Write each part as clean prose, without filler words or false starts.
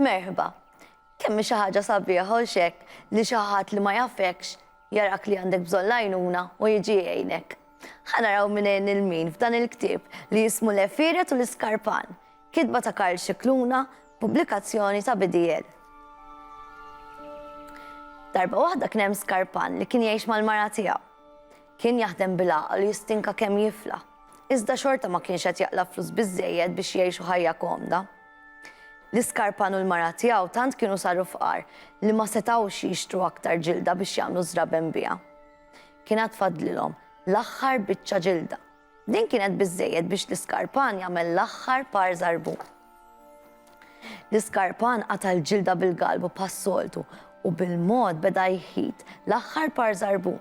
Merħba, kemm xi ħaġa sabiħa u xek li xi ħadd li ma jafekx jarak li għandek bżonn għajnuna u jiġi jgħinek. Ħanaraw minn il-min f'dan il-ktieb li jismu L-Efiret u l-Iskarpan, kitba ta' Karl Scicluna, pubblikazzjoni ta' BDL. Darba waħda kien hemm Skarpan li kien jgħix mal-mara tiegħu. Kien jaħdem bil-għaqal u jistinka kemm jifla. Iżda xorta ma kienx qed jaqla flus biżżejjed biex jgħixu ħajja komda. L-Iskarpan u l-mara tiegħu tant kienu saru fqar li ma setgħux jixtru aktar ġilda biex jagħmlu żraben biha. Kienet tfadlilhom l-aħħar biċċa ġilda. Din kienet biżżejjed biex l-Iskarpan jagħmel l-aħħar par żarbun. L-Iskarpan qata' l-ġilda bil-galbu pas-soltu u bil-mod beda jħid l-aħħar par żarbun.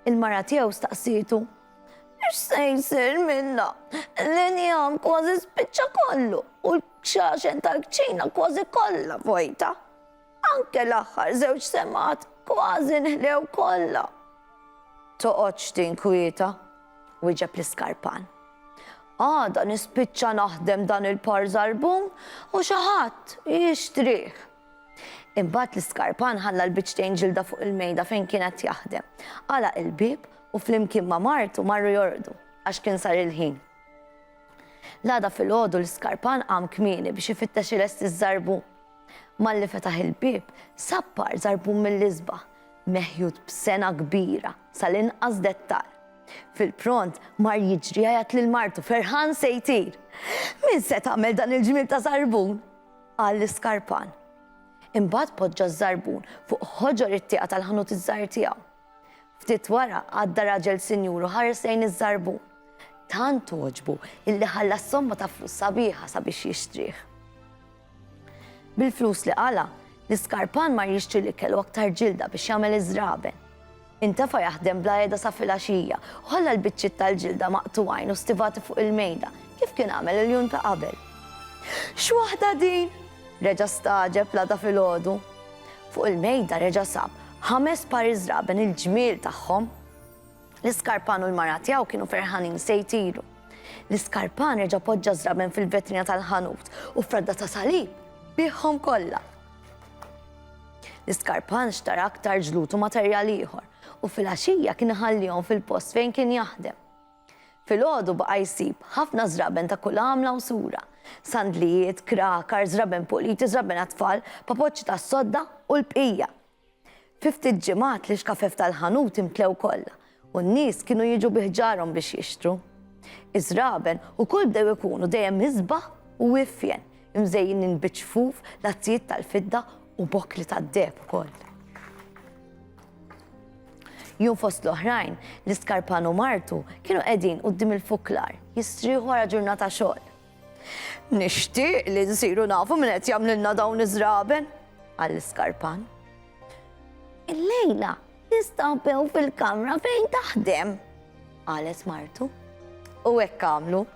Il-mara tiegħu staqsitu: "X'se jsir minna? L-injam kważi spiċċa kollu u l-kxaxen tal-kċina kważi kollha vojta. Anke l-aħħar żewġ semat kważi nħlew kollha." "Toqgħodx tinkwieta," wieġeb l-Iskarpan. "Għada nispiċċa naħdem dan il-par żarbun u xi ħadd jixtrih." Imbagħad l-Iskarpan ħalla l-biċċtejn ġilda fuq il-mejda fejn kienet jaħdem. Għalaq il-bib u flimkien ma' martu marru jordu għax kien sar il-ħin. L-għada fil-ħodu l-Iskarpan qam kmieni biex ifittex il-est iż-żarbun. Malli fetaħ il-bib sappar żarbun mill-isbaħ, meħjud b'sena kbira sal-inqas dettal. Fil-pront mar jiġri għajat lil-martu ferħan se jtir. "Min se tagħmel dan il-ġmil ta' żarbun?" qal l-Iskarpan. Imbagħad poġġa ż-żarbun fuq ħoġor it-tieqa tal-ħanut iż-żgħir tiegħu. Ftit wara għadda raġel sinjuru ħares lejn iż-żarbun. Tant oġbu illi ħalla somma ta' flus sabiħa sabiex jixtrih. Bil-flus li qala, l-Iskarpan mar jixtri l-ikel u aktar ġilda biex jagħmel iż-żraben. Intefa' jaħdem bla għeda sa filgħaxija u ħalla l-biċċiet tal-ġilda maqtuwajn u stivati fuq il-mejda kif kien għamel il-jum ta' qabel. "X'waħda din?" reġa' staġeb l-għada fil-ħodu. Fuq il-mejda reġa' sab 5 pari żraben il-ġmiel tagħhom. L-Iskarpan u l-mara tiegħu kienu ferħanin se jtiru. L-Iskarpan reġa' poġġa żraben fil-vetrina tal-ħanut u fradda ta' salib bihom kollha. L-Iskarpan xtara aktar ġlut u materjal ieħor u fil-għaxija kien iħallihom fil-post fejn kien jaħdem. Fil-ħodu baqa' jsib ħafna żraben ta' kull għamla u sura. Sandlijiet, krakar, żraben puliti, żraben għat-tfal, papoċċi ta' sodda u l-bqija. Fi ftit ġimgħat li xkafef tal-ħanut imtlew kollha u n-nies kienu jiġu biħġarhom biex jixtru. Iż-żraben ukoll bdew ikunu dejjem isbaħ u wiffjen, imżejjin biċfuf, lazzijiet tal-fidda u bokli tad-deb ukoll. Jum fost l-oħrajn, l-Iskarpan u martu kienu qegħdin quddiem il-fuklar jistrieħu wara ġurnata xogħol. "Nixtieq li nsiru nafu min qed jagħmlilna dawn iż-żraben," qal l-Iskarpan. "Illejla nistgħu fil-kamra fejn taħdem," qalet martu. U hekk għamlu.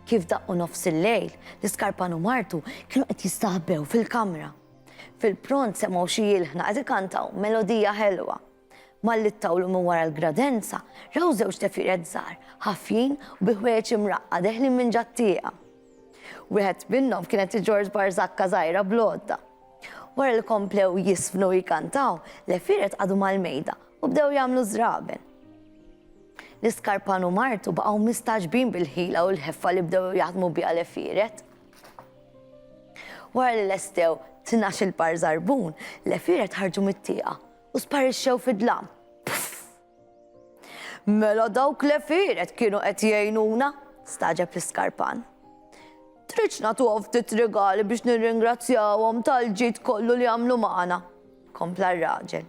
Kif daqqu nofs il-lejl, l-Iskarpan u martu kienu qed jistaħbew fil-kamra. Fil-pront semgħu xi jilħna qed ikantaw melodija ħelwa. Malli ttawlu minn wara l-gradenza, raw żewġ tefiret żgħar, ħafjin u bi ħwejjeġ imraqqa deħlin minn ġattieqa. Wieħed minnhom kienet George Barzakka żgħira blodda. Wara li komplew jisfnu u jkantaw, l-efiret għadu mal-mejda u bdew jagħmlu żraben. L-Iskarpan u martu baqgħu mistaġbin bil-ħila u l-ħeffa li bdew jaħdmu biha l-efiret. Wara li lestew 12 par żarbun, l-efiret ħarġu mit-tieqa u sparixxew fid-dlam. "Mela dawk l-efiret kienu qed jgħinuna," staġeb l-Iskarpan. "Tridx nagħtuhom ftit rigali biex nirringrazzjawhom tal-ġid kollu li għamlu magħna," kompla r-raġel.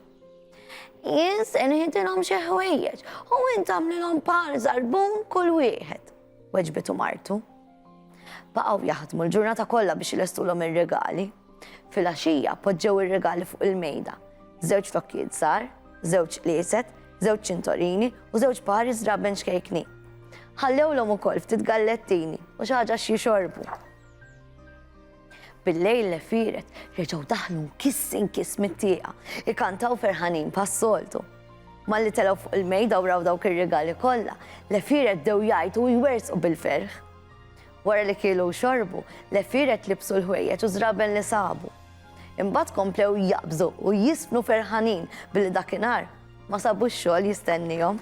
"Jien se nħidilhom xi ħwejjeġ u int tagħmlilhom par żarbun kull wieħed," weġbet martu. Baqgħu jaħdmu l-ġurnata kollha biex ilestulhom ir-rigali. Fil-għaxija poġġew ir-rigali fuq il-mejda. 2 flokkijiet żgħar, 2 qlieset, 2 ċintorini u 2 pari żraben xkejknin. Ħallewlhom ukoll ftit gallettini u xi ħaġa xi jxorbu. Bil-lejl l-efiret reġgħu daħlu nkiss mit-tieqa, ikantaw ferħanin pas-soltu. Malli telgħu fuq il-mejda u raw dawk ir-rigali kollha, l-efiret bdew jgħidu u jwersqu bil-ferħ. Wara li kielu xorbu, l-efiret libsu l-ħwejjeġ u żraben li sabu. Imbagħad komplew jaqbżu u jisfnu ferħanin billi dakinhar ma sabux xogħol jistennihom.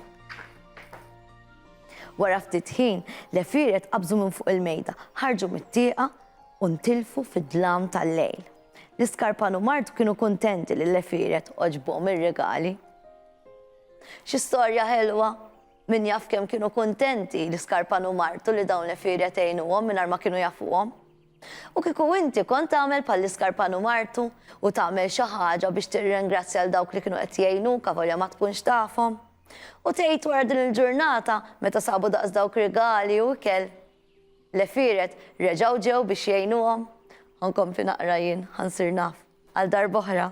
Wara ftit ħin, l-efiret qabżu minn fuq il-mejda, ħarġu mit-tieqa u ntilfu fid-dlam tal-lejl. L-iskarpan u Martu kienu kuntenti li l-efiret oġbhom ir-regali. Xi storja ħelwa, min jaf kemm kienu kuntenti l-iskarpan u Martu li dawn l-efiret għenuhom mingħajr ma kienu jafuhom. U kieku inti kont tagħmel bħall-iskarpan u Martu u tagħmel xi ħaġa biex tirringrazzja l dawk li kienu qed jgħinuk avolja ma tkunx tafhom. U tgħid wara din il-ġurnata meta sabu daqs dawk rigali u ikel. L-efiret reġgħu ġew biex jgħinuhom. Ħankompli naqra jien, ħansir naf. Għal darb'oħra.